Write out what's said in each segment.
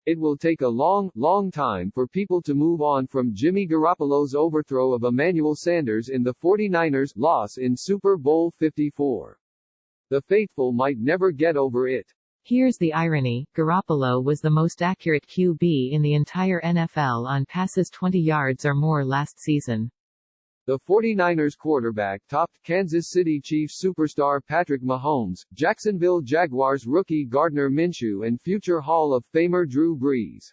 It will take a long time for people to move on from Jimmy Garoppolo's overthrow of Emmanuel Sanders in the 49ers' loss in Super Bowl 54. The faithful might never get over it. Here's the irony, Garoppolo was the most accurate QB in the entire NFL on passes 20 yards or more last season. The 49ers quarterback topped Kansas City Chiefs superstar Patrick Mahomes, Jacksonville Jaguars rookie Gardner Minshew and future Hall of Famer Drew Brees.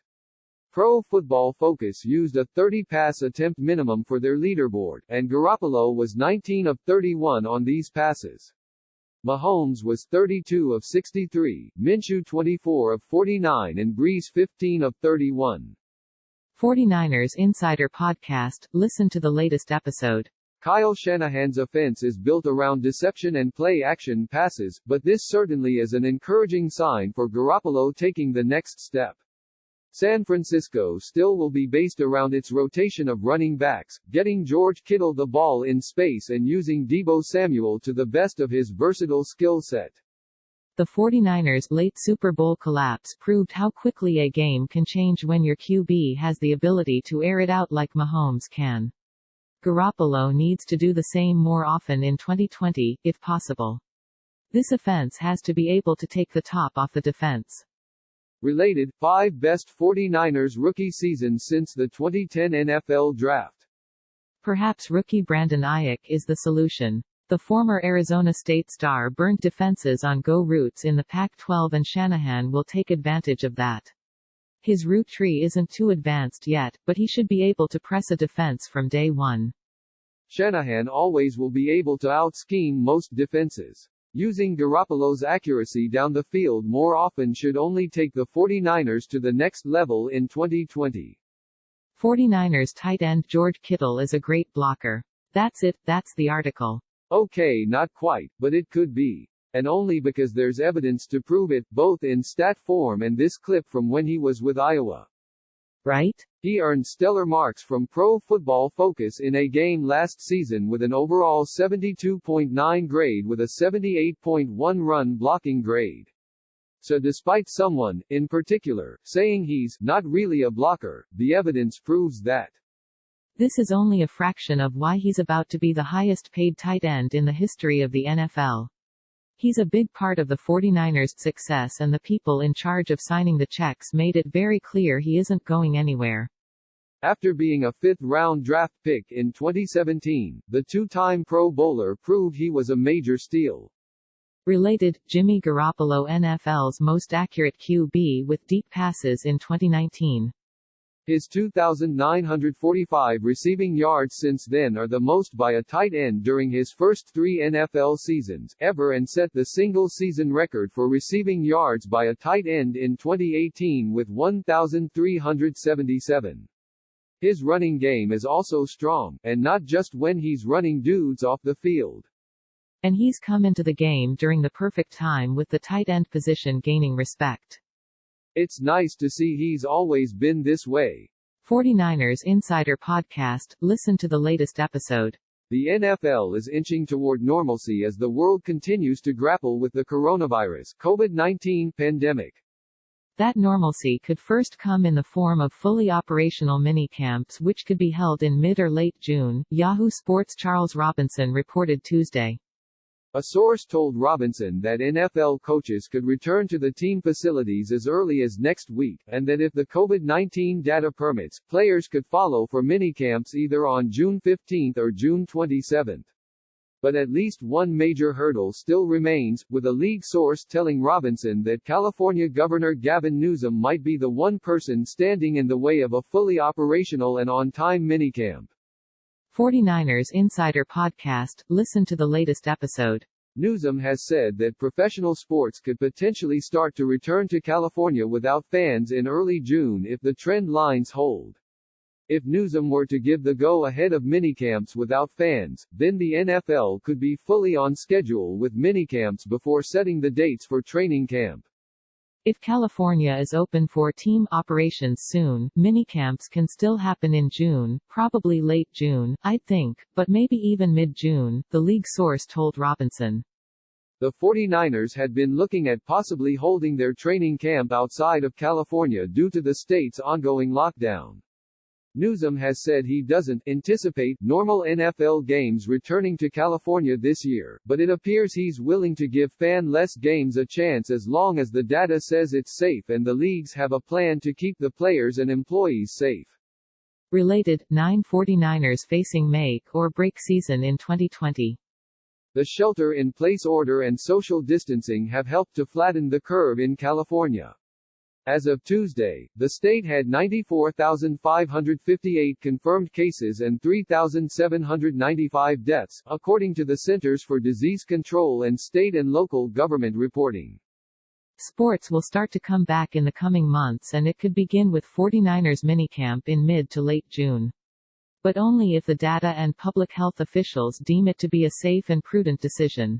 Pro Football Focus used a 30 pass attempt minimum for their leaderboard, and Garoppolo was 19 of 31 on these passes. Mahomes was 32 of 63, Minshew 24 of 49 and Brees 15 of 31. 49ers Insider Podcast, listen to the latest episode. Kyle Shanahan's offense is built around deception and play-action passes, but this certainly is an encouraging sign for Garoppolo taking the next step. San Francisco still will be based around its rotation of running backs, getting George Kittle the ball in space and using Deebo Samuel to the best of his versatile skill set. The 49ers' late Super Bowl collapse proved how quickly a game can change when your QB has the ability to air it out like Mahomes can. Garoppolo needs to do the same more often in 2020, if possible. This offense has to be able to take the top off the defense. Related, 5 best 49ers rookie seasons since the 2010 NFL Draft. Perhaps rookie Brandon Ayuk is the solution. The former Arizona State star burnt defenses on go routes in the Pac-12 and Shanahan will take advantage of that. His route tree isn't too advanced yet, but he should be able to press a defense from day one. Shanahan always will be able to out-scheme most defenses. Using Garoppolo's accuracy down the field more often should only take the 49ers to the next level in 2020. 49ers tight end George Kittle is a great blocker. That's it, that's the article. Okay, not quite, but it could be. And only because there's evidence to prove it, both in stat form and this clip from when he was with Iowa. Right? He earned stellar marks from Pro Football Focus in a game last season with an overall 72.9 grade with a 78.1 run blocking grade. So despite someone, in particular, saying he's not really a blocker, the evidence proves that. This is only a fraction of why he's about to be the highest paid tight end in the history of the NFL. He's a big part of the 49ers' success, and the people in charge of signing the checks made it very clear he isn't going anywhere. After being a fifth-round draft pick in 2017, the two-time Pro Bowler proved he was a major steal. Related, Jimmy Garoppolo NFL's most accurate QB with deep passes in 2019. His 2,945 receiving yards since then are the most by a tight end during his first 3 NFL seasons ever and set the single-season record for receiving yards by a tight end in 2018 with 1,377. His running game is also strong, and not just when he's running dudes off the field. And he's come into the game during the perfect time with the tight end position gaining respect. It's nice to see he's always been this way. 49ers Insider Podcast, listen to the latest episode. The NFL is inching toward normalcy as the world continues to grapple with the coronavirus COVID-19 pandemic. That normalcy could first come in the form of fully operational minicamps which could be held in mid or late June, Yahoo Sports' Charles Robinson reported Tuesday. A source told Robinson that NFL coaches could return to the team facilities as early as next week, and that if the COVID-19 data permits, players could follow for minicamps either on June 15 or June 27. But at least one major hurdle still remains, with a league source telling Robinson that California Governor Gavin Newsom might be the one person standing in the way of a fully operational and on-time minicamp. 49ers Insider Podcast, listen to the latest episode. Newsom has said that professional sports could potentially start to return to California without fans in early June if the trend lines hold. If Newsom were to give the go-ahead of minicamps without fans, then the NFL could be fully on schedule with minicamps before setting the dates for training camp. If California is open for team operations soon, minicamps can still happen in June, probably late June, I'd think, but maybe even mid-June, the league source told Robinson. The 49ers had been looking at possibly holding their training camp outside of California due to the state's ongoing lockdown. Newsom has said he doesn't anticipate normal NFL games returning to California this year, but it appears he's willing to give fan-less games a chance as long as the data says it's safe and the leagues have a plan to keep the players and employees safe. Related, 9 49ers facing make-or-break season in 2020. The shelter-in-place order and social distancing have helped to flatten the curve in California. As of Tuesday, the state had 94,558 confirmed cases and 3,795 deaths, according to the Centers for Disease Control and state and local government reporting. Sports will start to come back in the coming months and it could begin with 49ers minicamp in mid to late June. But only if the data and public health officials deem it to be a safe and prudent decision.